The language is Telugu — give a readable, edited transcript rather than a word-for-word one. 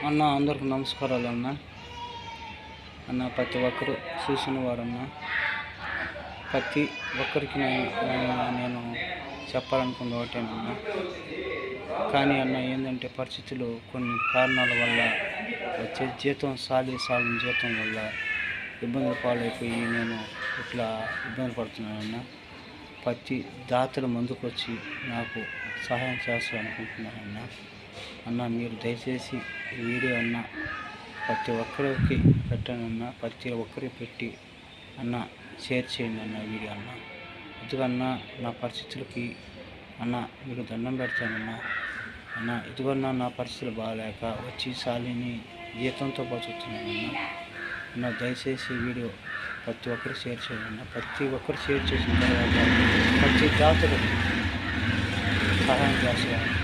అన్న అందరికి నమస్కారాలు అన్న. ప్రతి ఒక్కరు చూసిన వారన్న, ప్రతి ఒక్కరికి నేను చెప్పాలనుకుంది ఒకటేనన్నా. కానీ అన్న ఏంటంటే పరిస్థితులు కొన్ని కారణాల వల్ల వచ్చే జీతం సాలిన జీతం వల్ల ఇబ్బందులు పాలైపోయి నేను ఇట్లా ఇబ్బంది పడుతున్నానన్న. ప్రతి దాతలు ముందుకు వచ్చి నాకు సహాయం చేస్తారనుకుంటున్నానన్న. మీరు దయచేసి ఈ వీడియో అన్న ప్రతి ఒక్కరికి పెట్టానన్న, ప్రతి ఒక్కరికి పెట్టి అన్న షేర్ చేయండి అన్న వీడియో అన్న. ఇదిగన్నా నా పరిస్థితులకి అన్న మీకు దండం పెడతానన్న. ఇదిగన్నా నా పరిస్థితులు బాగాలేక వచ్చి సాలిని జీతంతో బతుకుతున్నానన్న. దయచేసి ఈ వీడియో ప్రతి ఒక్కరు షేర్ చేయండి. ప్రతి ఒక్కరు షేర్ చేసిన తర్వాత ప్రతి జాతకు సహాయం చేస్తాను.